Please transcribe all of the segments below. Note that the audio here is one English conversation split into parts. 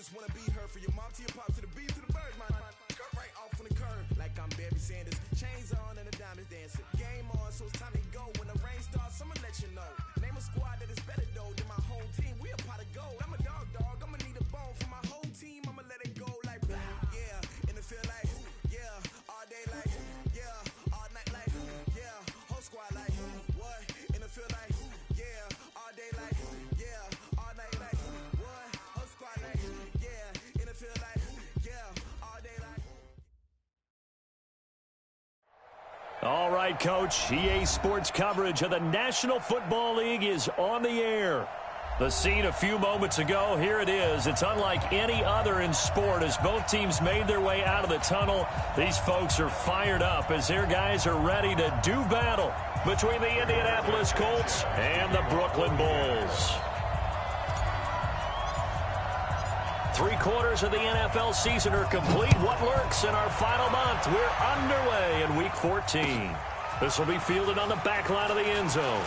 just wanna be heard. For your mom to your pop to the beat to the birds, man. Cut right off on the curve, like I'm Barry Sanders. Chains on and the diamonds dancing. Game on, so it's time to go. When the rain starts, I'ma let you know. Name a squad that is better though than my whole team. We a pot of gold. I'm a dog. I'ma need a bone for my whole team. I'ma let it go like yeah. In the field like yeah. All day like yeah. All night like yeah. Whole squad like what? In the field like yeah. All day like yeah. All night like what? Whole squad like yeah. In the field like yeah. All day like. All right, Coach. EA Sports coverage of the National Football League is on the air. The scene a few moments ago, here it is. It's unlike any other in sport as both teams made their way out of the tunnel. These folks are fired up as their guys are ready to do battle between the Indianapolis Colts and the Brooklyn Bulls. 3/4 of the NFL season are complete. What lurks in our final month? We're underway in Week 14. This will be fielded on the back line of the end zone.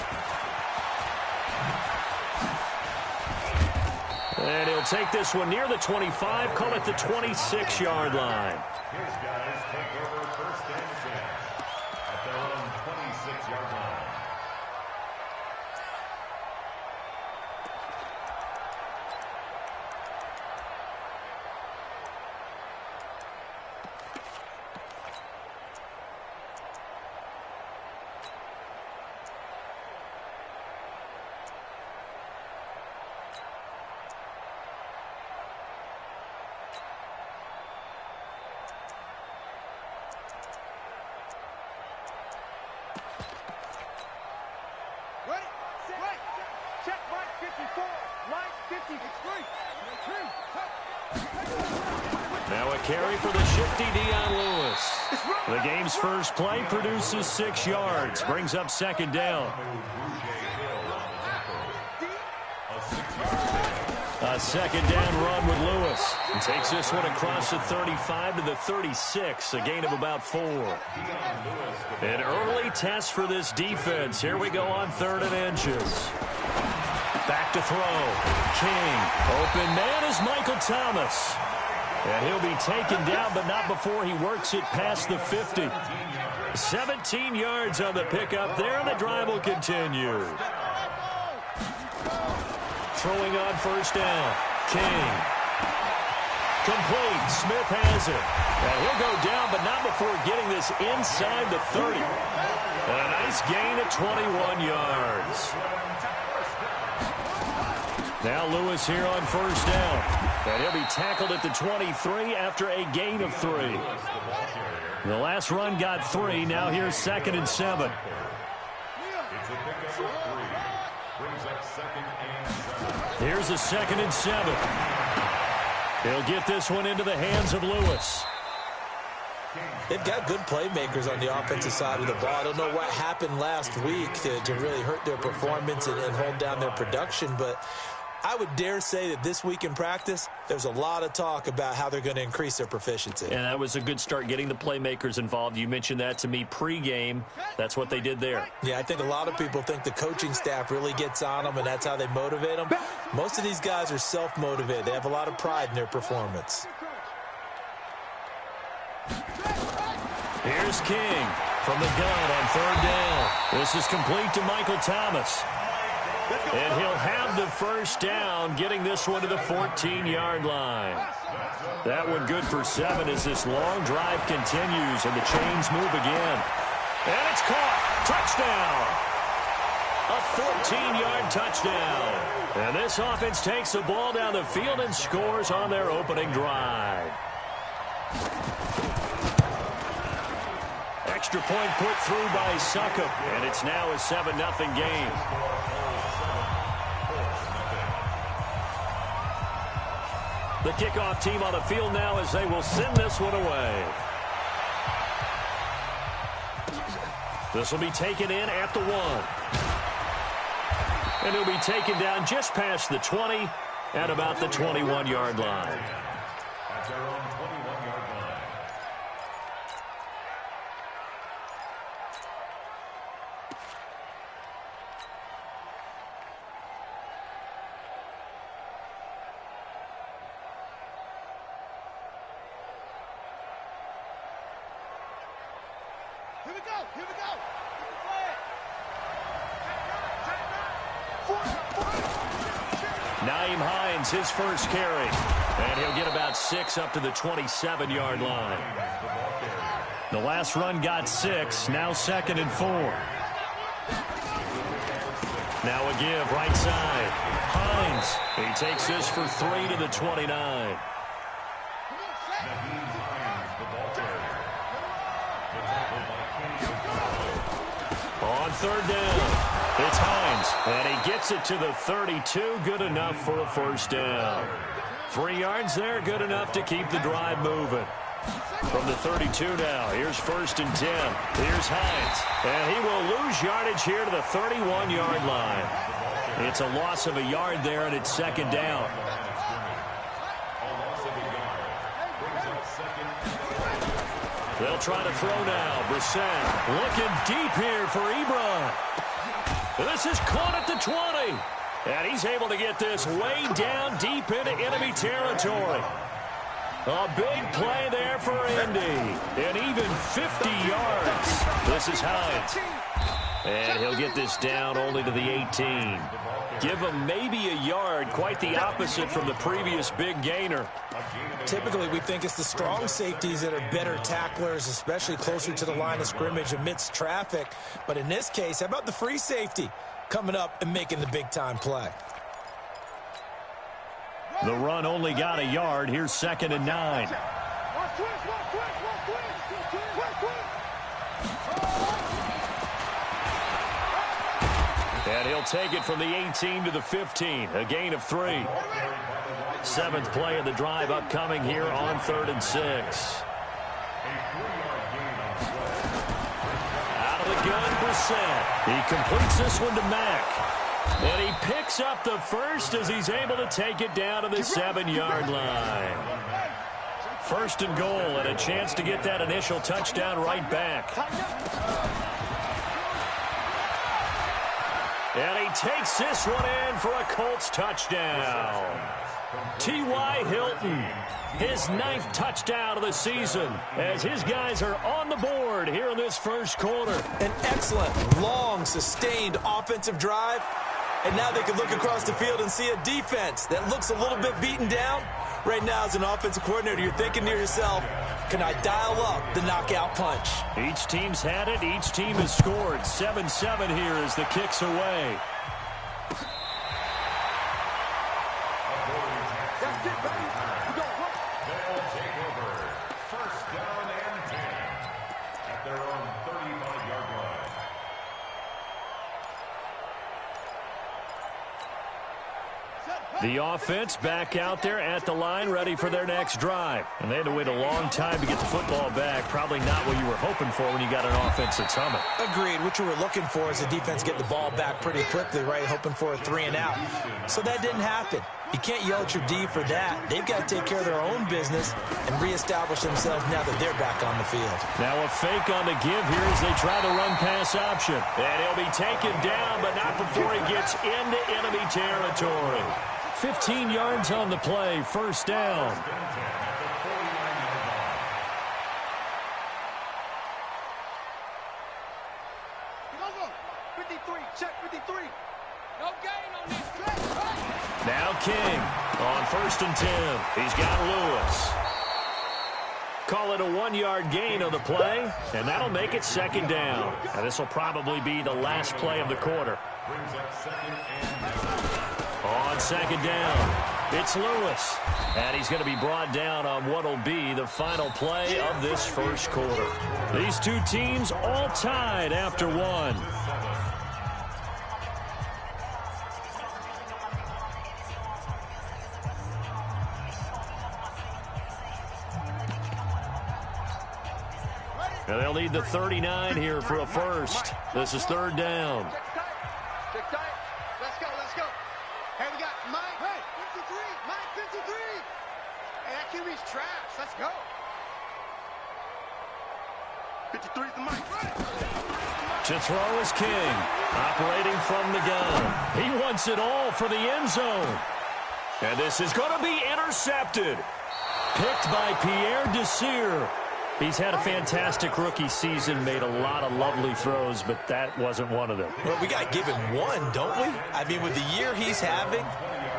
And he'll take this one near the 25, call it the 26-yard line. His guys take over first and 10 at their own 26-yard line. Now a carry for the shifty Dion Lewis. The game's first play produces 6 yards, brings up second down. A second down run with Lewis. He takes this one across the 35 to the 36, a gain of about 4. An early test for this defense. Here we go on 3rd and inches. Back to throw. King. Open man is Michael Thomas. And he'll be taken down, but not before he works it past the 50. 17 yards on the pickup there, and the drive will continue. Throwing on first down. King. Complete. Smith has it. And he'll go down, but not before getting this inside the 30. And a nice gain of 21 yards. Now Lewis here on first down. And he'll be tackled at the 23 after a gain of 3. The last run got 3. Now here's 2nd and 7. Here's a 2nd and 7. He'll get this one into the hands of Lewis. They've got good playmakers on the offensive side of the ball. I don't know what happened last week to really hurt their performance and hold down their production, but I would dare say that this week in practice, there's a lot of talk about how they're going to increase their proficiency. And that was a good start, getting the playmakers involved. You mentioned that to me pregame. That's what they did there. Yeah, I think a lot of people think the coaching staff really gets on them, and that's how they motivate them. Most of these guys are self-motivated. They have a lot of pride in their performance. Here's King from the gun on 3rd down. This is complete to Michael Thomas. And he'll have the first down, getting this one to the 14-yard line. That one good for 7 as this long drive continues and the chains move again. And it's caught. Touchdown. A 14-yard touchdown. And this offense takes the ball down the field and scores on their opening drive. Extra point put through by Succop, and it's now a 7-0 game. The kickoff team on the field now as they will send this one away. This will be taken in at the 1. And he'll be taken down just past the 20 at about the 21-yard line. At their own 21-yard line. Nyheim Hines, his first carry. And he'll get about 6 up to the 27-yard line. The last run got 6. Now 2nd and 4. Now a give right side. Hines. He takes this for 3 to the 29. On 3rd down, it's Hines, and he gets it to the 32. Good enough for a first down. 3 yards there, good enough to keep the drive moving. From the 32 now, here's 1st and 10. Here's Hines, and he will lose yardage here to the 31-yard line. It's a loss of a yard there, and it's 2nd down. They'll try to throw now. Brissett looking deep here for Ebron. This is caught at the 20. And he's able to get this way down deep into enemy territory. A big play there for Indy. And even 50 yards. This is Hines. And he'll get this down only to the 18. Give him maybe a yard. Quite the opposite from the previous big gainer. Typically, we think it's the strong safeties that are better tacklers, especially closer to the line of scrimmage amidst traffic. But in this case, how about the free safety coming up and making the big-time play? The run only got a yard. Here's 2nd and 9. And he'll take it from the 18 to the 15. A gain of 3. 7th play of the drive upcoming here on 3rd and 6. Out of the gun, Brissett. He completes this one to Mack. And he picks up the first as he's able to take it down to the 7-yard line. 1st and goal, and a chance to get that initial touchdown right back. And he takes this one in for a Colts touchdown. T.Y. Hilton, his 9th touchdown of the season, as his guys are on the board here in this first quarter. An excellent, long, sustained offensive drive. And now they can look across the field and see a defense that looks a little bit beaten down. Right now, as an offensive coordinator, you're thinking to yourself, can I dial up the knockout punch? Each team's had it. Each team has scored. 7-7 here as the kick's away. They'll take over. 1st down and 10 at their own 35-yard line. The offense back out there at the line, ready for their next drive. And they had to wait a long time to get the football back. Probably not what you were hoping for when you got an offense that's humming. Agreed. What you were looking for is the defense get the ball back pretty quickly, right? Hoping for a 3 and out. So that didn't happen. You can't yell at your D for that. They've got to take care of their own business and reestablish themselves now that they're back on the field. Now a fake on the give here as they try the run-pass option. And he'll be taken down, but not before he gets into enemy territory. 15 yards on the play, 1st down. Now King on 1st and 10. He's got Lewis. Call it a 1-yard gain on the play, and that'll make it 2nd down. Now this will probably be the last play of the quarter. On 2nd down, it's Lewis. And he's going to be brought down on what will be the final play of this first quarter. These two teams all tied after 1. And they'll need the 39 here for a first. This is 3rd down. Let's go. 53 is the mic. To throw is King, operating from the gun. He wants it all for the end zone. And this is going to be intercepted. Picked by Pierre Desir. He's had a fantastic rookie season, made a lot of lovely throws, but that wasn't one of them. Well, we got to give him one, don't we? I mean, with the year he's having,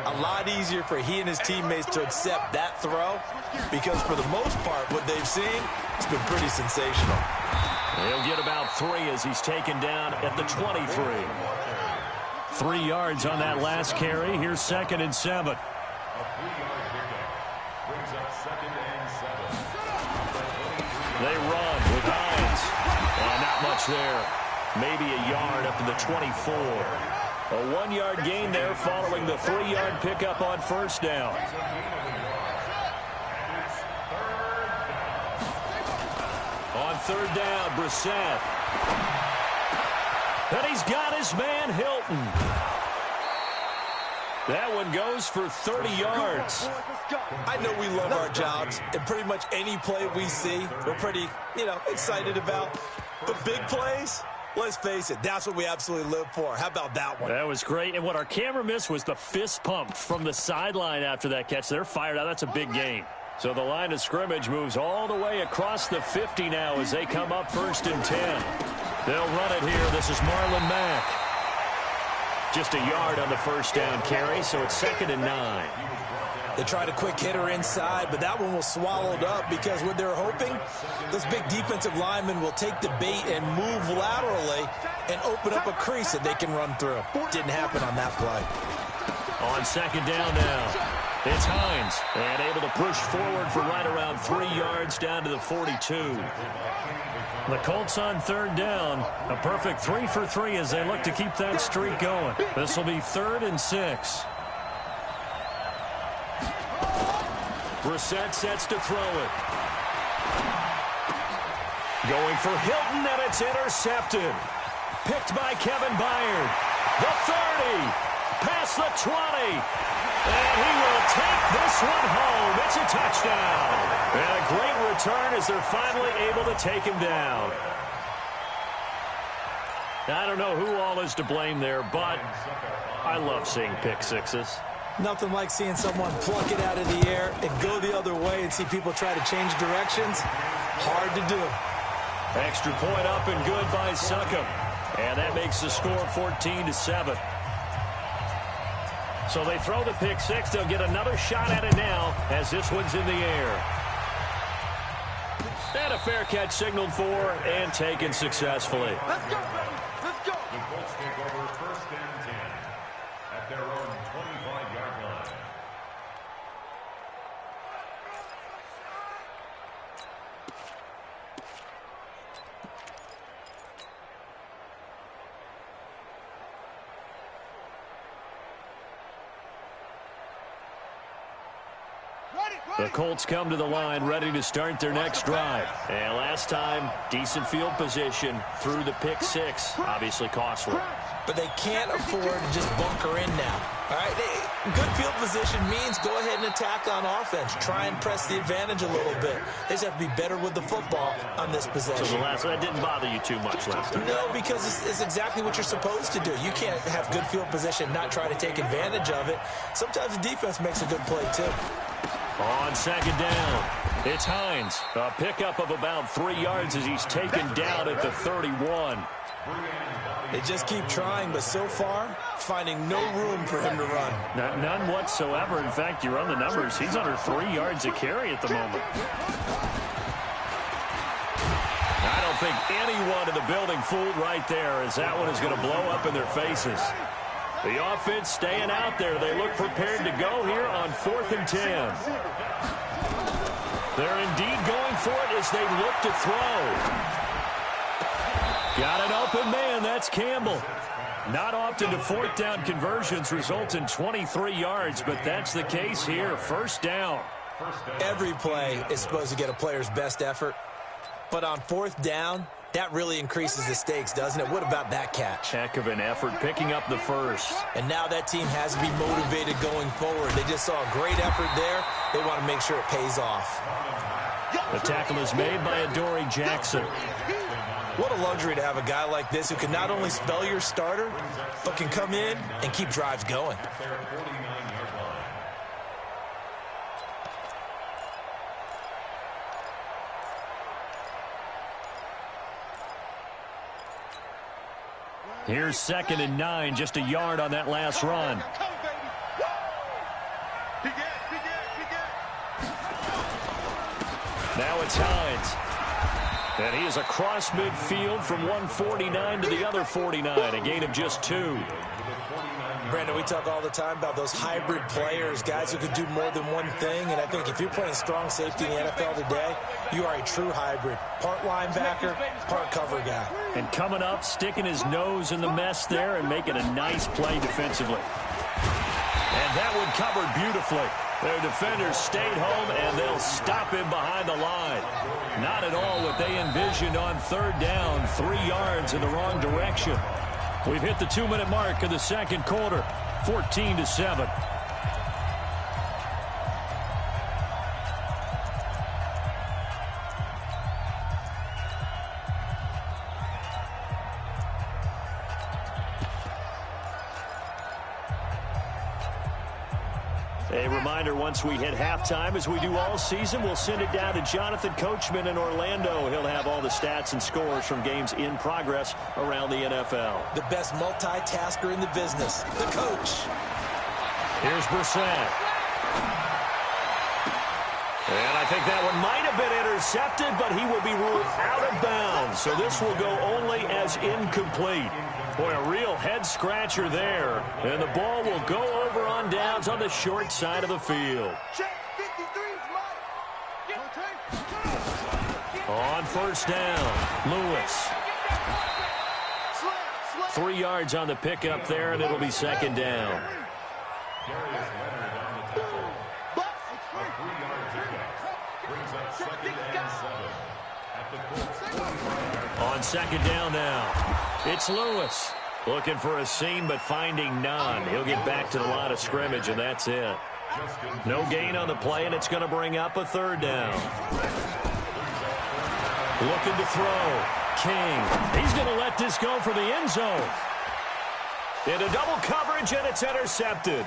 a lot easier for he and his teammates to accept that throw because for the most part, what they've seen, it's been pretty sensational. He'll get about 3 as he's taken down at the 23. 3 yards on that last carry. Here's 2nd and 7. A 3-yard pickup brings up 2nd and 7. They run with Hines. And not much there. Maybe a yard up to the 24. A 1-yard gain there following the 3-yard pickup on first down. On third down, Brissett. And he's got his man, Hilton. That one goes for 30 yards. I know we love our jobs, and pretty much any play we see, we're pretty, excited about. But big plays, let's face it, that's what we absolutely live for. How about that one? That was great. And what our camera missed was the fist pump from the sideline after that catch. They're fired out. That's a big gain. So the line of scrimmage moves all the way across the 50 now as they come up 1st and 10. They'll run it here. This is Marlon Mack. Just a yard on the first down carry, so it's 2nd and 9. They tried a quick hitter inside, but that one was swallowed up because what they're hoping, those big defensive linemen will take the bait and move laterally and open up a crease that they can run through. Didn't happen on that play. On 2nd down now, it's Hines, and able to push forward for right around 3 yards down to the 42. The Colts on 3rd down, a perfect 3 for 3 as they look to keep that streak going. This will be 3rd and 6. Brissett sets to throw it. Going for Hilton, and it's intercepted. Picked by Kevin Byard. The 30, past the 20. And he will take this one home. It's a touchdown. And a great return as they're finally able to take him down. I don't know who all is to blame there, but I love seeing pick sixes. Nothing like seeing someone pluck it out of the air and go the other way and see people try to change directions. Hard to do. Extra point up and good by Succop. And that makes the score 14-7. So they throw the pick six. They'll get another shot at it now as this one's in the air. And a fair catch signaled for and taken successfully. Let's go, buddy. Let's go. The Colts take over 1st and 10 at their own 25-yard line. The Colts come to the line ready to start their next drive. And last time, decent field position through the pick six. Obviously costly. But they can't afford to just bunker in now. All right, good field position means go ahead and attack on offense. Try and press the advantage a little bit. They just have to be better with the football on this possession. So that didn't bother you too much last time? No, because it's exactly what you're supposed to do. You can't have good field position, not try to take advantage of it. Sometimes the defense makes a good play, too. On 2nd down, it's Hines. A pickup of about 3 yards as he's taken down at the 31. They just keep trying, but so far, finding no room for him to run. None whatsoever. In fact, you run the numbers. He's under 3 yards a carry at the moment. I don't think anyone in the building fooled right there, as that one is going to blow up in their faces. The offense staying out there. They look prepared to go here on 4th and 10. They're indeed going for it as they look to throw. Got an open man. That's Campbell. Not often do 4th down conversions result in 23 yards, but that's the case here. 1st down. Every play is supposed to get a player's best effort, but on 4th down, that really increases the stakes, doesn't it? What about that catch? Heck of an effort picking up the first. And now that team has to be motivated going forward. They just saw a great effort there. They want to make sure it pays off. The tackle is made by Adoree Jackson. What a luxury to have a guy like this who can not only spell your starter, but can come in and keep drives going. Here's 2nd and 9, just a yard on that last run. Now it's Hines. And he is across midfield from 149 to the other 49, a gain of just 2. Brandon, we talk all the time about those hybrid players, guys who can do more than one thing. And I think if you're playing strong safety in the NFL today, you are a true hybrid. Part linebacker, part cover guy. And coming up, sticking his nose in the mess there and making a nice play defensively. And that one covered beautifully. Their defenders stayed home, and they'll stop him behind the line. Not at all what they envisioned on 3rd down, 3 yards in the wrong direction. We've hit the 2-minute mark of the 2nd quarter, 14-7. A reminder, once we hit halftime, as we do all season, we'll send it down to Jonathan Coachman in Orlando. He'll have all the stats and scores from games in progress around the NFL. The best multitasker in the business, the coach. Here's Brissett. And I think that one might have been intercepted, but he will be ruled out of bounds. So this will go only as incomplete. Boy, a real head-scratcher there. And the ball will go over on downs on the short side of the field. On 1st down, Lewis. 3 yards on the pickup there, and it'll be 2nd down. On 2nd down now, it's Lewis. Looking for a seam, but finding none. He'll get back to the line of scrimmage, and that's it. No gain on the play, and it's going to bring up a 3rd down. Looking to throw. King. He's going to let this go for the end zone. Into double coverage, and it's intercepted.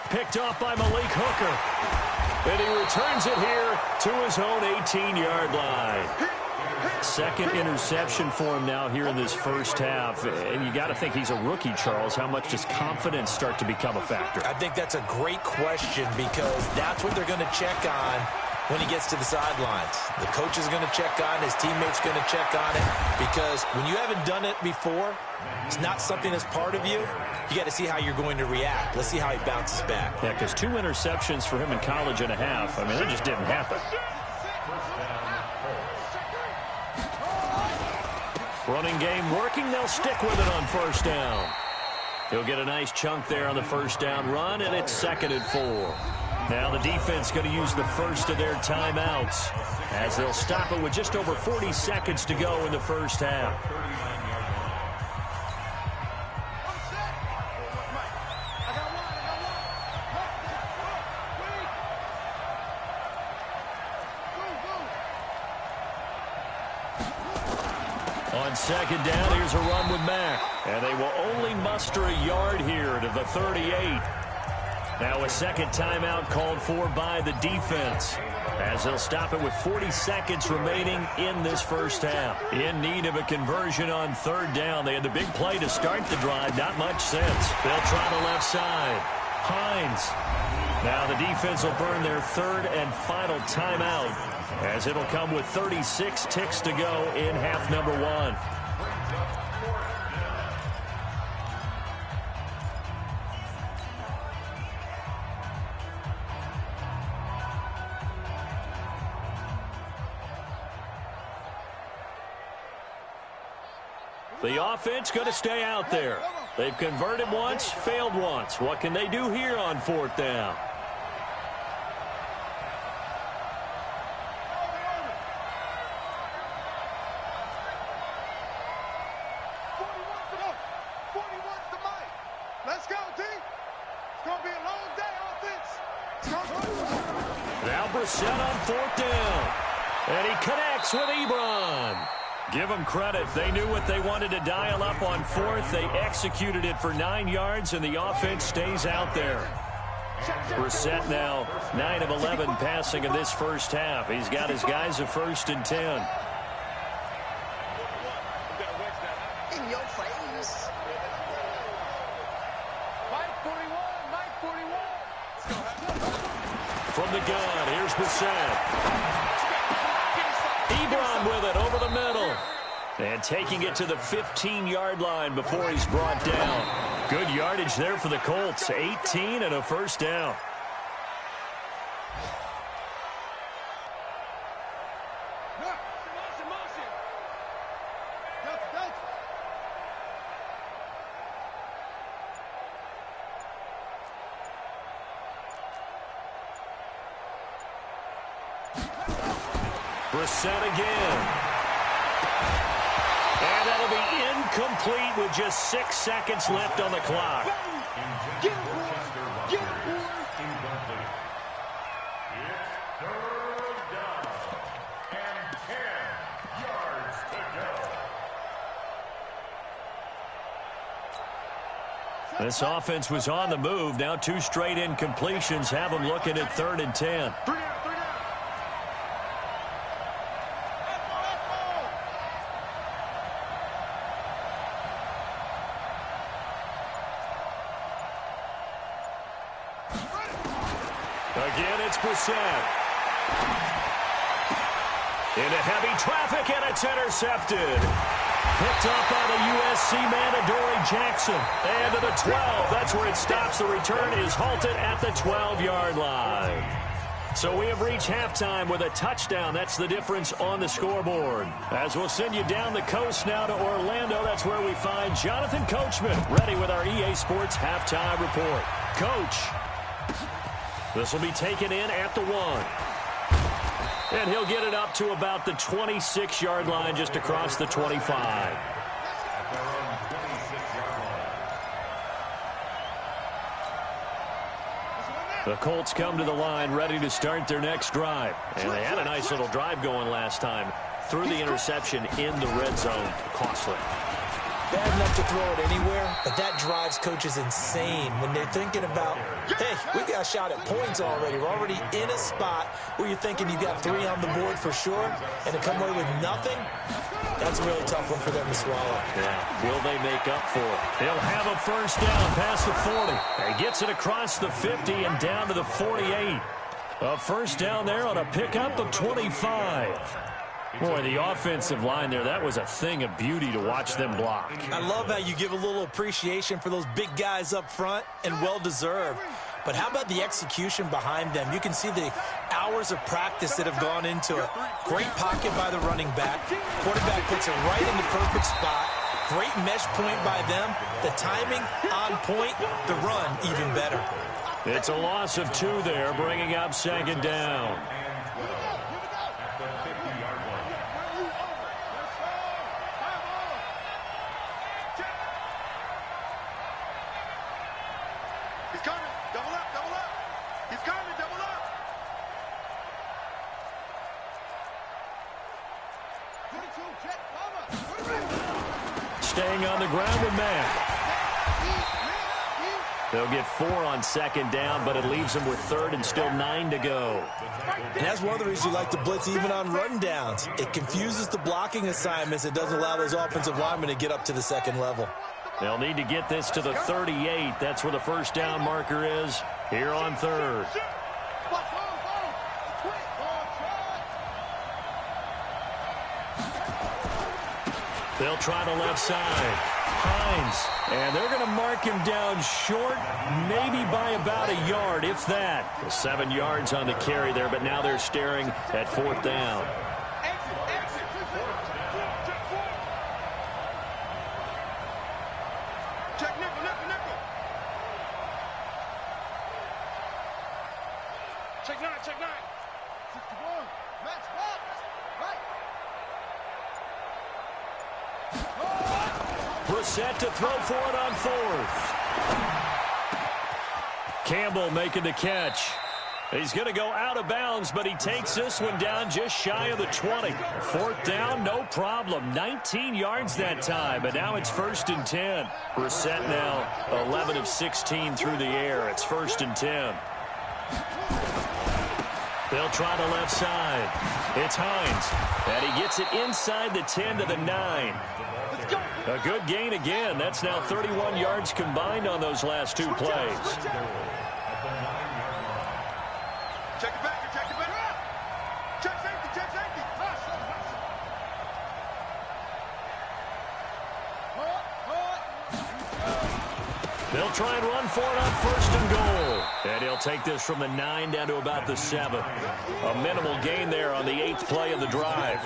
Picked off by Malik Hooker. And he returns it here to his own 18-yard line. 2nd interception for him now here in this first half. And you got to think he's a rookie, Charles. How much does confidence start to become a factor? I think that's a great question, because that's what they're going to check on when he gets to the sidelines. The coach is going to check on, his teammates going to check on it, because when you haven't done it before, it's not something that's part of you. You got to see how you're going to react. Let's see how he bounces back. Yeah, because 2 interceptions for him in college and a half. I mean, that just didn't happen. Running game working. They'll stick with it on 1st down. He'll get a nice chunk there on the 1st down run, and it's 2nd and 4. Now the defense going to use the first of their timeouts as they'll stop it with just over 40 seconds to go in the first half. On 2nd down, here's a run with Mack. And they will only muster a yard here to the 38. Now a 2nd timeout called for by the defense, as they'll stop it with 40 seconds remaining in this first half. In need of a conversion on 3rd down. They had the big play to start the drive. Not much sense. They'll try the left side. Hines. Now the defense will burn their 3rd and final timeout, as it'll come with 36 ticks to go in half number 1. The offense going to stay out there. They've converted once, failed once. What can they do here on 4th down? Let's go, team. It's going to be a long day on this. Now Brissett on 4th down. And he connects with Ebron. Give them credit. They knew what they wanted to dial up on 4th. They executed it for 9 yards, and the offense stays out there. Brissett now 9 of 11 passing in this first half. He's got his guys at 1st and 10. In your face. from the gun. Here's Brissett. Ebron with it over the middle. And taking it to the 15-yard line before he's brought down. Good yardage there for the Colts. 18 and a first down. Brissett again. And that'll be incomplete with just 6 seconds left on the clock. Incomplete. It's third down and 10 yards to go. This offense was on the move. Now 2 straight incompletions have them looking at 3rd and 10. Again, it's Brissett. Into heavy traffic, and it's intercepted. Picked up by the USC man, Adoree Jackson. And to the 12. That's where it stops. The return is halted at the 12-yard line. So we have reached halftime with a touchdown. That's the difference on the scoreboard. As we'll send you down the coast now to Orlando, that's where we find Jonathan Coachman, ready with our EA Sports halftime report. Coach. This will be taken in at the 1. And he'll get it up to about the 26-yard line, just across the 25. The Colts come to the line, ready to start their next drive. And they had a nice little drive going last time. Threw the interception in the red zone. Costly. Bad enough to throw it anywhere, but that drives coaches insane when they're thinking about, hey, we got a shot at points already. We're already in a spot where you're thinking you got 3 on the board for sure, and to come away with nothing, that's a really tough one for them to swallow. Yeah, will they make up for it? They'll have a first down past the 40. And gets it across the 50 and down to the 48. A first down there on a pickup of 25. Boy, the offensive line there, that was a thing of beauty to watch them block. I love how you give a little appreciation for those big guys up front, and well-deserved. But how about the execution behind them? You can see the hours of practice that have gone into it. Great pocket by the running back. Quarterback puts it right in the perfect spot. Great mesh point by them. The timing on point. The run even better. It's a loss of 2 there, bringing up 2nd down. He's coming. Double up, double up. He's coming, double up. 22, check, Staying on the ground with Mack. They'll get 4 on 2nd down, but it leaves them with 3rd and still 9 to go. And that's one of the reasons you like to blitz even on rundowns. It confuses the blocking assignments. It doesn't allow those offensive linemen to get up to the 2nd level. They'll need to get this to the 38. That's where the first down marker is here on 3rd. They'll try the left side. Hines. And they're going to mark him down short, maybe by about a yard, if that. 7 yards on the carry there, but now they're staring at 4th down. Check nickel, nickel, nickel. Check 9, check 9. 61. Max box. Right. Brissett to throw for it on 4th. Campbell making the catch. He's going to go out of bounds, but he takes this one down just shy of the 20. 4th down, no problem. 19 yards that time, but now it's 1st and 10. Brissett now 11 of 16 through the air. It's 1st and 10. They'll try the left side. It's Hines, and he gets it inside the 10 to the 9. A good gain again. That's now 31 yards combined on those last 2 plays. Check it back. Check it back. Check safety. Check safety. They'll try and run for it on 1st and goal. And he'll take this from the 9 down to about the 7. A minimal gain there on the 8th play of the drive.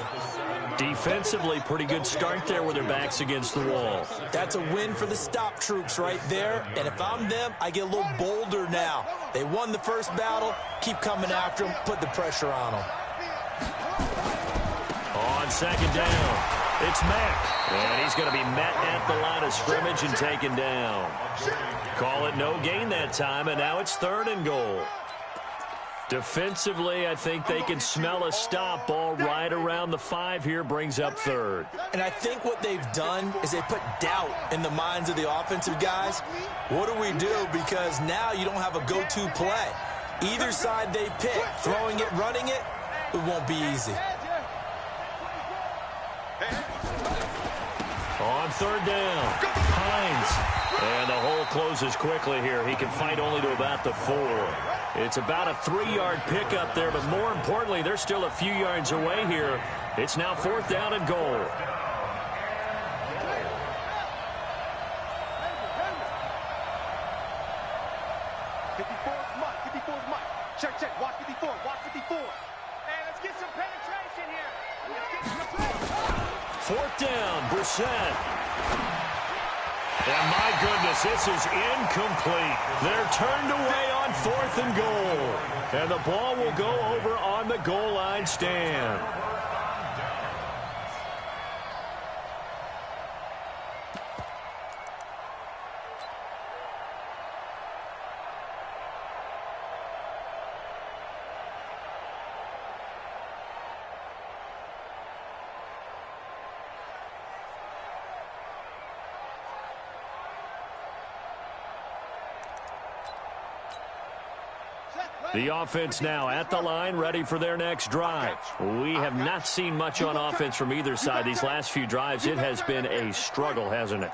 Defensively, pretty good start there with their backs against the wall. That's a win for the stop troops right there. And if I'm them, I get a little bolder now. They won the first battle. Keep coming after them. Put the pressure on them. On 2nd down, it's Mack. And he's going to be met at the line of scrimmage and taken down. Call it no gain that time, and now it's 3rd and goal. Defensively, I think they can smell a stop. Ball right around the 5 here, brings up 3rd. And I think what they've done is they put doubt in the minds of the offensive guys. What do we do? Because now you don't have a go-to play. Either side they pick, throwing it, running it, it won't be easy. On 3rd down, Hines. And the hole closes quickly here. He can fight only to about the 4. It's about a 3-yard pickup there, but more importantly, they're still a few yards away here. It's now 4th down and goal. Check, check. Watch 54. Watch 54. Hey, let's get some penetration here. 4th down, Brissett. And my goodness, this is incomplete. They're turned away on 4th and goal. And the ball will go over on the goal line stand. The offense now at the line, ready for their next drive. We have not seen much on offense from either side these last few drives. It has been a struggle, hasn't it?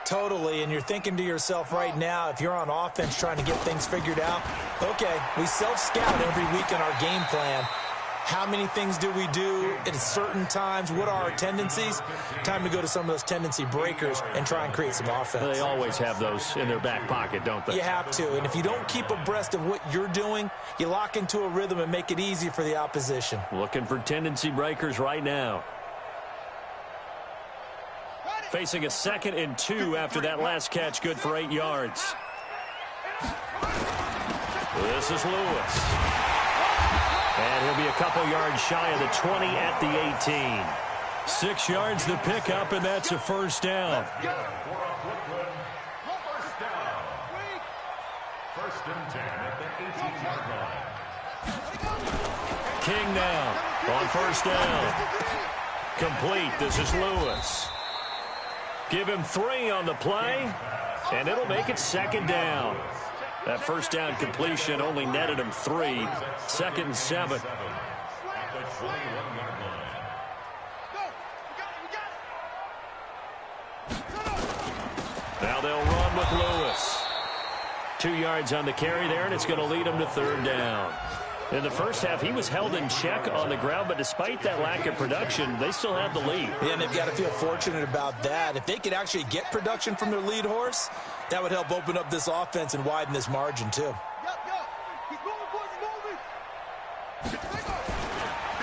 Totally, and you're thinking to yourself right now, if you're on offense trying to get things figured out, okay, we self-scout every week in our game plan. How many things do we do at certain times? What are our tendencies? Time to go to some of those tendency breakers and try and create some offense. They always have those in their back pocket, don't they? You have to, and if you don't keep abreast of what you're doing, you lock into a rhythm and make it easy for the opposition. Looking for tendency breakers right now. Facing a 2nd and 2 after that last catch, good for 8 yards. This is Lewis. And he'll be a couple yards shy of the 20 at the 18. 6 yards the pickup, and that's a 1st down. First and 10 at the 18-yard line. King now on 1st down. Complete. This is Lewis. Give him 3 on the play, and it'll make it 2nd down. That 1st down completion only netted him 3. 2nd and 7. Now they'll run with Lewis. 2 yards on the carry there, and it's going to lead him to 3rd down. In the first half, he was held in check on the ground, but despite that lack of production, they still have the lead. Yeah, and they've got to feel fortunate about that. If they could actually get production from their lead horse, that would help open up this offense and widen this margin, too.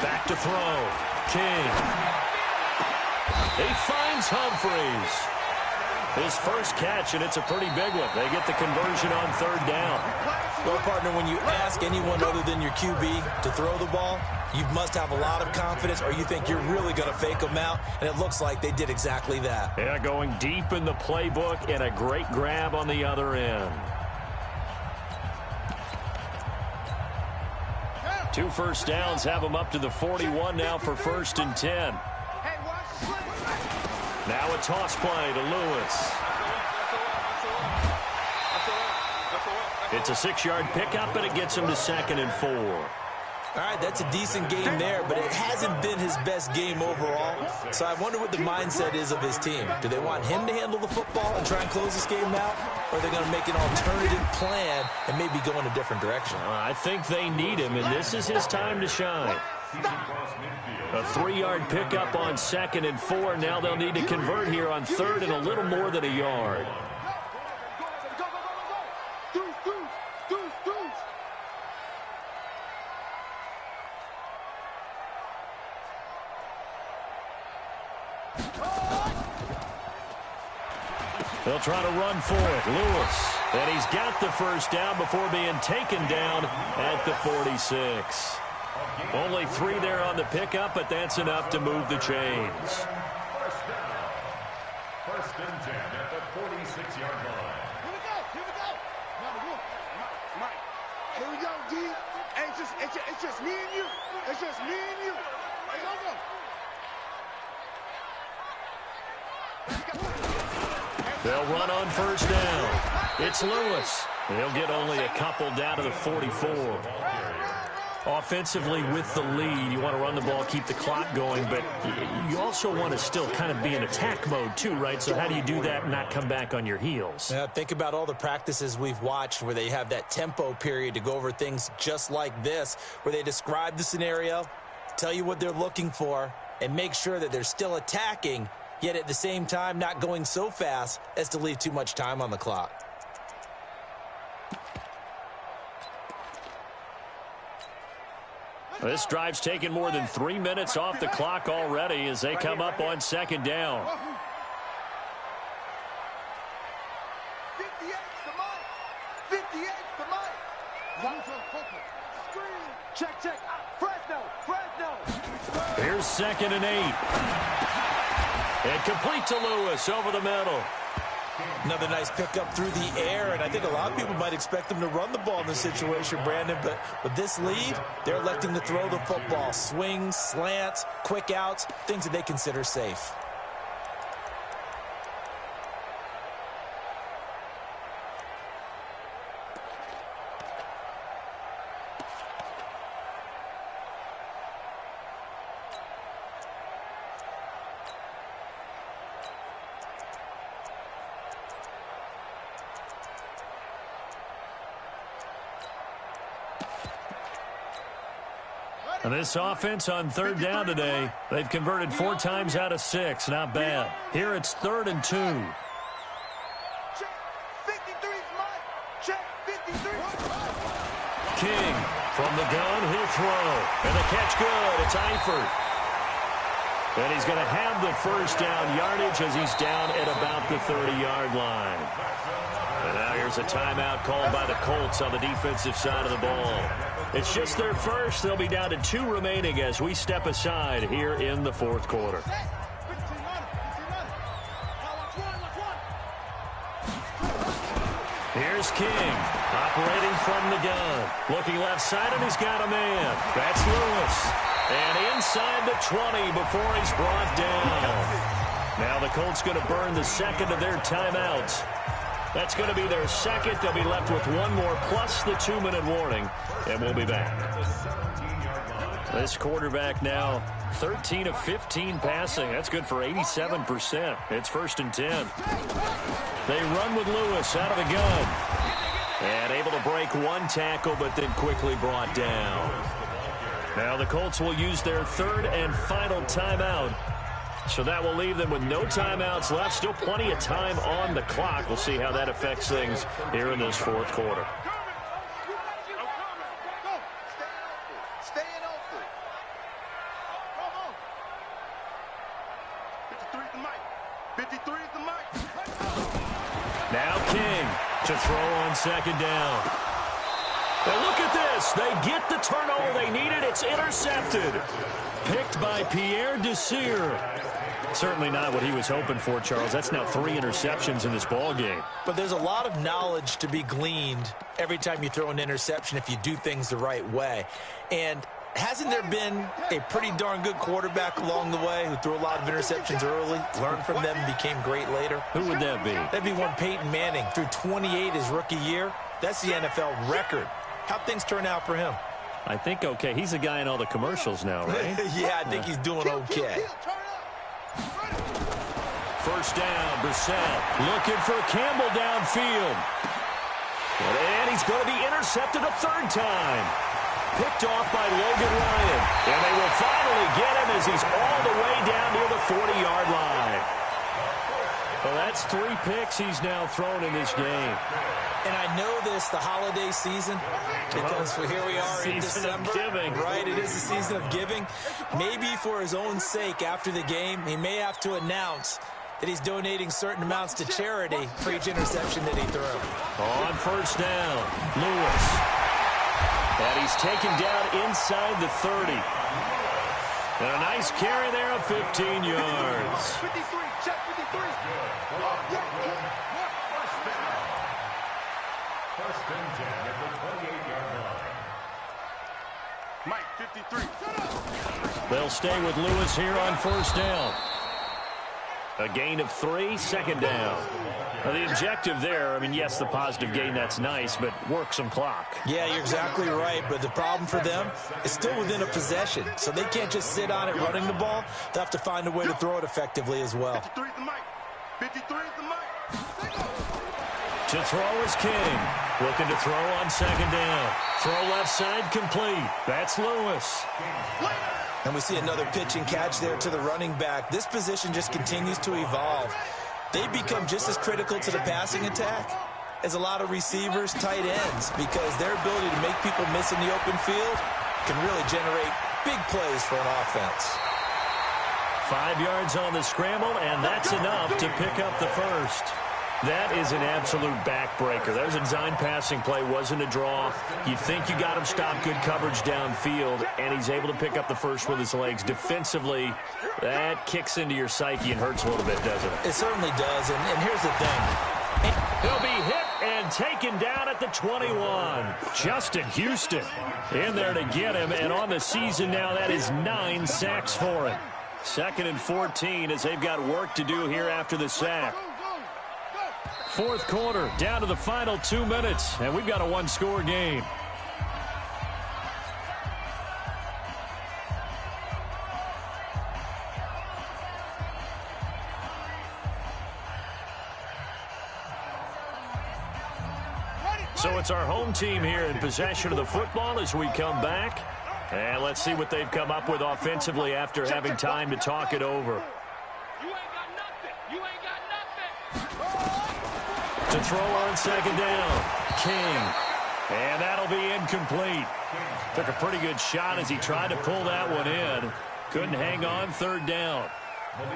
Back to throw. King. He finds Humphreys. His first catch, and it's a pretty big one. They get the conversion on 3rd down. Well, partner, when you ask anyone other than your QB to throw the ball, you must have a lot of confidence, or you think you're really going to fake them out, and it looks like they did exactly that. Yeah, going deep in the playbook, and a great grab on the other end. 2 first downs have them up to the 41 now for 1st and 10. Now a toss play to Lewis. It's a 6-yard pickup, and it gets him to 2nd and 4. All right, that's a decent game there, but it hasn't been his best game overall. So I wonder what the mindset is of his team. Do they want him to handle the football and try and close this game out? Or are they going to make an alternative plan and maybe go in a different direction? I think they need him, and this is his time to shine. A 3-yard pickup on 2nd and 4. Now they'll need to convert here on 3rd and a little more than a yard. They'll try to run for it. Lewis. And he's got the first down before being taken down at the 46. Only 3 there on the pickup, but that's enough to move the chains. First down. 1st and 10 at the 46-yard line. Here we go. Here we go. Mike. Here we go, D. Hey, it's just me and you. It's just me and you. Hey, go. They'll run on first down. It's Lewis. They'll get only a couple down to the 44. Offensively with the lead, you want to run the ball, keep the clock going, but you also want to still kind of be in attack mode too, right? So how do you do that and not come back on your heels? Yeah, think about all the practices we've watched where they have that tempo period to go over things just like this, where they describe the scenario, tell you what they're looking for, and make sure that they're still attacking, yet at the same time not going so fast as to leave too much time on the clock. This drive's taken more than 3 minutes off the clock already as they come up on 2nd down. 58 to Mike. 58 to Mike. Check. Fresno. Here's 2nd and 8. And complete to Lewis over the middle. Another nice pickup through the air, and I think a lot of people might expect them to run the ball in this situation, Brandon, but with this lead, they're electing to throw the football. Swings, slants, quick outs, things that they consider safe. And this offense on 3rd down today, they've converted 4 times out of 6. Not bad. Here it's 3rd and 2. Check. 53's Mike. Check. 53. King from the gun, he'll throw. And the catch good. It's Eifert. And he's going to have the first down yardage as he's down at about the 30-yard line. And now here's a timeout called by the Colts on the defensive side of the ball. It's just their first. They'll be down to 2 remaining as we step aside here in the 4th quarter. Here's King, operating from the gun. Looking left side, and he's got a man. That's Lewis. And inside the 20 before he's brought down. Now the Colts going to burn the 2nd of their timeouts. That's going to be their 2nd. They'll be left with 1 more plus the 2-minute warning, and we'll be back. This quarterback now 13 of 15 passing. That's good for 87%. It's 1st and 10. They run with Lewis out of the gun. And able to break 1 tackle, but then quickly brought down. Now the Colts will use their 3rd and final timeout. So that will leave them with no timeouts left. Still plenty of time on the clock. We'll see how that affects things here in this 4th quarter. Stay in open. Come on. 53 is the Mike. 53 is the Mike. Now King to throw on 2nd down. Now look at this. They get the turnover they needed. It's intercepted. Picked by Pierre Desir. Certainly not what he was hoping for, Charles. That's now 3 interceptions in this ball game. But there's a lot of knowledge to be gleaned every time you throw an interception if you do things the right way. And hasn't there been a pretty darn good quarterback along the way who threw a lot of interceptions early, learned from them, and became great later? Who would that be? That'd be one Peyton Manning. Threw 28 his rookie year. That's the NFL record. How'd things turn out for him? I think okay. He's the guy in all the commercials now, right? Yeah, I think he's doing okay. First down, Brissett looking for Campbell downfield. And he's going to be intercepted a third time. Picked off by Logan Ryan. And they will finally get him as he's all the way down near the 40-yard line. Well, that's 3 picks he's now thrown in this game. And I know this, the holiday season, because here we are in December. Season of giving. Right, it is the season of giving. Maybe for his own sake after the game, he may have to announce that he's donating certain amounts to charity for each interception that he threw. On first down, Lewis. And he's taken down inside the 30. And a nice carry there of 15 yards. 53, check 53. First and 10 at the 28-yard line. Mike, 53. They'll stay with Lewis here on first down. A gain of 3, second down. Now, the objective there, I mean, yes, the positive gain, that's nice, but work some clock. Yeah, you're exactly right, but the problem for them is still within a possession, so they can't just sit on it running the ball. They'll have to find a way to throw it effectively as well. 53 is the Mike. 53 is the Mike. To throw is King. Looking to throw on second down. Throw left side complete. That's Lewis. And we see another pitch and catch there to the running back. This position just continues to evolve. They become just as critical to the passing attack as a lot of receivers, tight ends, because their ability to make people miss in the open field can really generate big plays for an offense. 5 yards on the scramble, and that's enough to pick up the first. That is an absolute backbreaker. That was a design passing play, wasn't a draw. You think you got him stopped, good coverage downfield, and he's able to pick up the first with his legs. Defensively, that kicks into your psyche and hurts a little bit, doesn't it? It certainly does, and here's the thing. He'll be hit and taken down at the 21. Justin Houston in there to get him, and on the season now, that is 9 sacks for him. 2nd and 14 as they've got work to do here after the sack. Fourth quarter, down to the final 2 minutes, and we've got a one-score game. So it's our home team here in possession of the football as we come back. And let's see what they've come up with offensively after having time to talk it over. To throw on second down, King. And that'll be incomplete. Took a pretty good shot as he tried to pull that one in. Couldn't hang on, third down.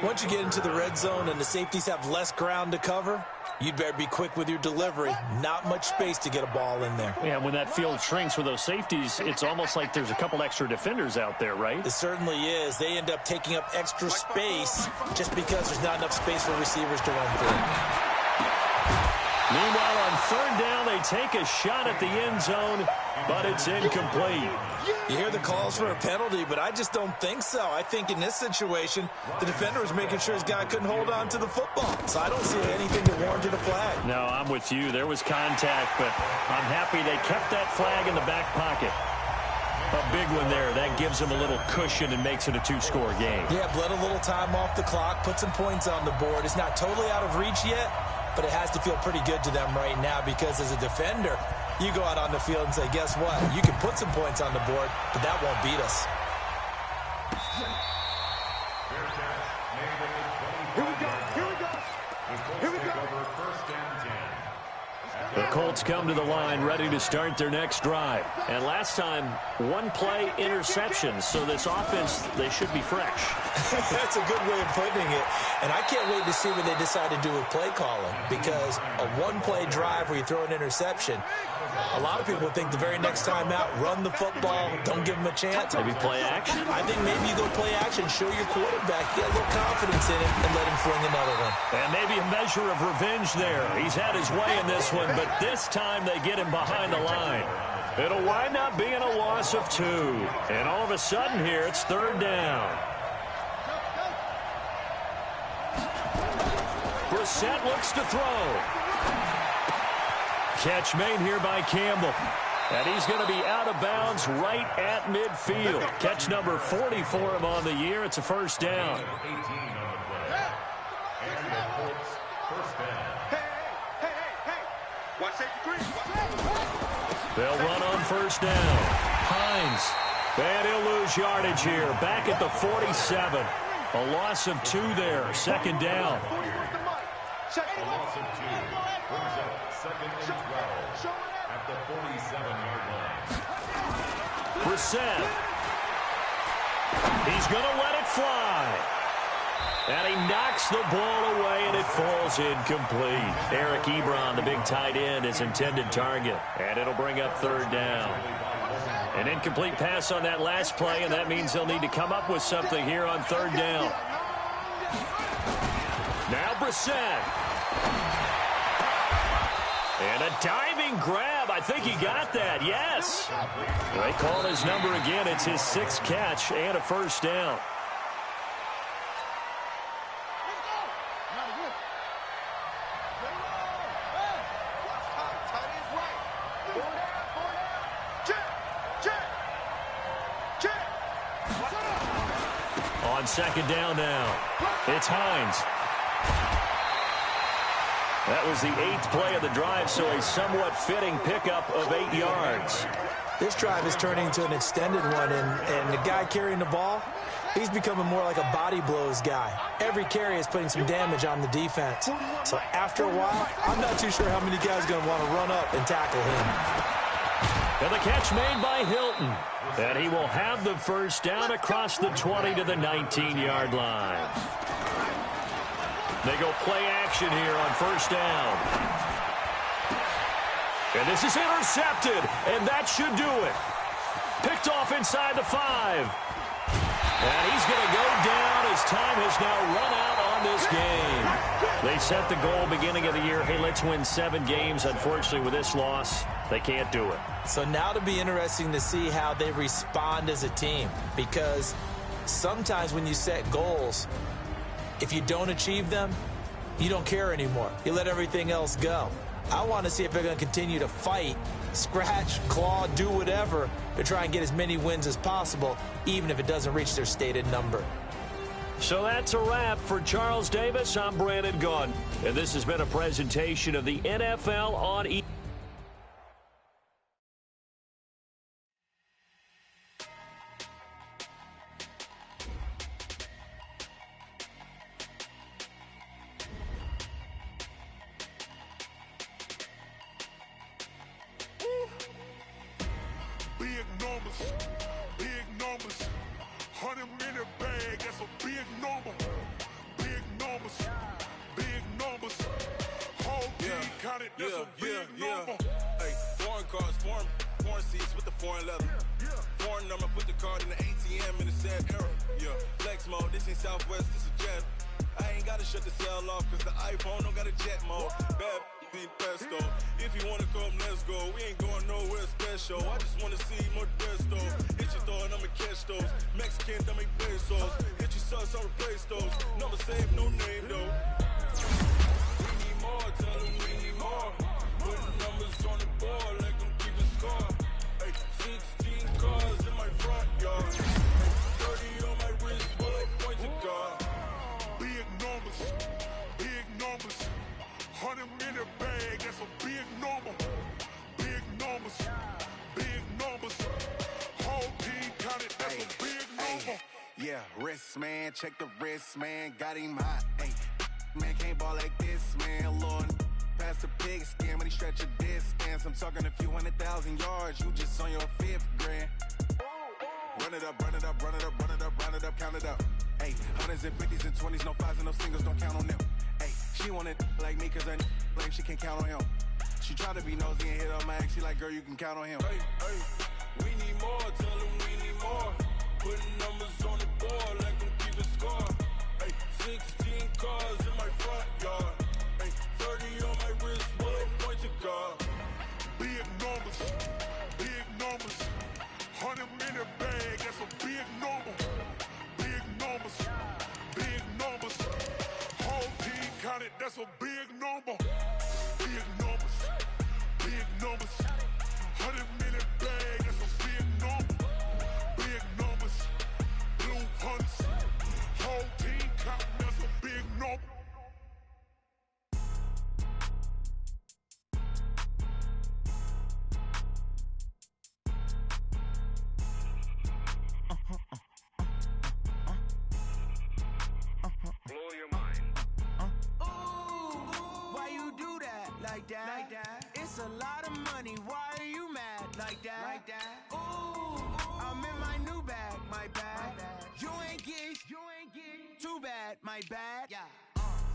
Once you get into the red zone and the safeties have less ground to cover, you'd better be quick with your delivery. Not much space to get a ball in there. Yeah, when that field shrinks with those safeties, it's almost like there's a couple extra defenders out there, right? It certainly is. They end up taking up extra space just because there's not enough space for receivers to run through. Meanwhile, on third down, they take a shot at the end zone, but it's incomplete. You hear the calls for a penalty, but I just don't think so. I think in this situation, the defender was making sure his guy couldn't hold on to the football. So I don't see anything that warranted a flag. No, I'm with you. There was contact, but I'm happy they kept that flag in the back pocket. A big one there. That gives them a little cushion and makes it a 2-score game. Yeah, bled a little time off the clock, put some points on the board. It's not totally out of reach yet, but it has to feel pretty good to them right now because as a defender, you go out on the field and say, guess what? You can put some points on the board, but that won't beat us. Here we go. Here we go. Here we go. The Colts come to the line ready to start their next drive. And last time, one-play interceptions. So this offense, they should be fresh. That's a good way of putting it. And I can't wait to see what they decide to do with play calling. Because a one-play drive where you throw an interception, a lot of people think the very next time out, run the football, don't give them a chance. Maybe play action? I think maybe you go play action, show your quarterback, get a little confidence in him, and let him fling another one. And maybe a measure of revenge there. He's had his way in this one, but this time they get him behind the line. It'll wind up being a loss of 2. And all of a sudden here, it's third down. Brissett looks to throw. Catch made here by Campbell. And he's going to be out of bounds right at midfield. Catch number 40 for him on the year. It's a first down. 18 on the play. And the Colts first down. Hey. 163. They'll run on first down. Hines. And he'll lose yardage here. Back at the 47. A loss of 2 there. Second down. A loss of 2 brings up second and 12 at the 47-yard line. Brissett. He's going to let it fly. And he knocks the ball away, and it falls incomplete. Eric Ebron, the big tight end, his intended target. And it'll bring up third down. An incomplete pass on that last play, and that means they'll need to come up with something here on third down. Now Brissett. And a diving grab. I think he got that. Yes. They call his number again. It's his 6th catch and a first down. On second down now, it's Hines. That was the 8th play of the drive, so a somewhat fitting pickup of 8 yards. This drive is turning into an extended one, and the guy carrying the ball, he's becoming more like a body blows guy. Every carry is putting some damage on the defense. So after a while, I'm not too sure how many guys are going to want to run up and tackle him. And the catch made by Hilton. And he will have the first down across the 20 to the 19-yard line. They go play action here on first down. And this is intercepted, and that should do it. Picked off inside the 5. And he's going to go down as time has now run out on this game. They set the goal beginning of the year, hey, let's win 7 games. Unfortunately, with this loss, they can't do it. So now it'll be interesting to see how they respond as a team, because sometimes when you set goals, if you don't achieve them, you don't care anymore. You let everything else go. I want to see if they're going to continue to fight, scratch, claw, do whatever to try and get as many wins as possible, even if it doesn't reach their stated number. So that's a wrap for Charles Davis. I'm Brandon Gaudin, and this has been a presentation of the NFL on E! Big numbers, 100 in a bag, that's a big number. Big numbers, whole team counted, that's a big number. Hey, foreign cars, foreign seats with the foreign leather. Foreign number, put the card in the ATM in the sad era. Yeah, flex mode, this ain't Southwest, this a jet. I ain't gotta shut the cell off, cause the iPhone don't got a jet mode. Bad being pesto. If you wanna come, let's go. We ain't going nowhere special. I just wanna see more desto. Hit your thought, I'ma catch those. Mexican, I make pesos. Hit your sus, I'll replace those. Number save, no name though. We need more, tell them we need more. Putting numbers on the board like I'm keeping score. Hey, 16 cars in my front yard. 30 on my wrist while I point to God. Big numbers, 100 in a bag, that's a big number. Big numbers, whole team counted, that's a big number. Yeah, wrist man, check the wrist man, got him hot. Ay, man can't ball like this, man. Lord, past the pig skin when he stretch a distance. I'm talking a few 100,000 yards, you just on your 5th grand. Run it up, count it up. Ay, 100s and 50s and 20s, no 5s and no singles, don't count on them. Ay, she want it like me, cause her blame she can't count on him. She try to be nosy and hit on my ex, she like, girl, you can count on him. Hey, we need more, tell them we need more. Putting numbers on the board like I'm keeping score. Hey, 16 cars in my front yard. Hey, 30 on my wrist while I point to God. Big numbers, 100 in a bag, that's a big number. Big numbers, whole team counted, that's a big number. Big numbers, 100 in a like that. It's a lot of money. Why are you mad like that? Ooh, I'm in my new bag, my bad. You ain't get too bad, my bad.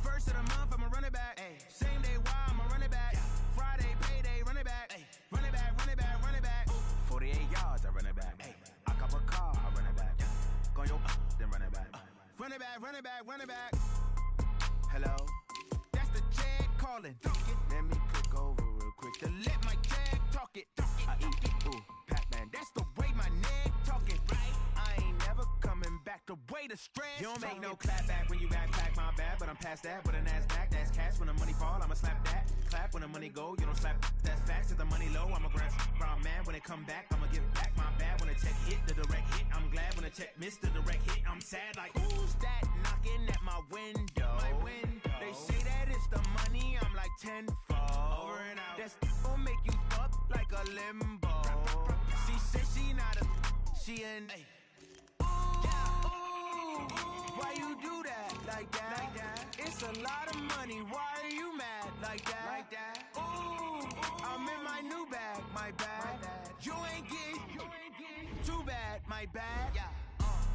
First of the month, I'ma run it back. Same day, why I'ma run it back. Friday, payday, run it back. Run it back, run it back, run it back. 48 yards, I run it back. I cop a car, I run it back. Go yo, then run it back. Run it back, run it back, run it back. Hello, that's the jag calling. Let me click over real quick to let my jag talk it. I eat it, ooh, Pac-Man. That's the way my neck talking, right? I ain't never coming back. The way the stress. You don't make no clap back when you back, my bad, but I'm past that. With a NASDAQ, that's cash. When the money fall, I'ma slap that. Clap when the money go, you don't slap. That's facts. If the money low, I'ma grab brown man. When it come back, I'ma give back my bad. When the check hit, the direct hit. I'm glad when the check missed the direct hit. I'm sad like, who's that knocking at my window? They say that it's the money, I'm like tenfold. Over and out. That's gon' make you up like a limbo. She said she not a, she an. Why you do that like that? It's a lot of money. Why are you mad like that? Ooh, I'm in my new bag, my bad. You ain't get too bad, my bad.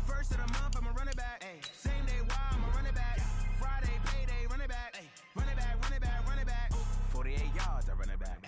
First of the month, I'ma run it back. Same day, why I'ma run it back. Friday, payday, run it back. Run it back, run it back, run it back. 48 yards, I run it back.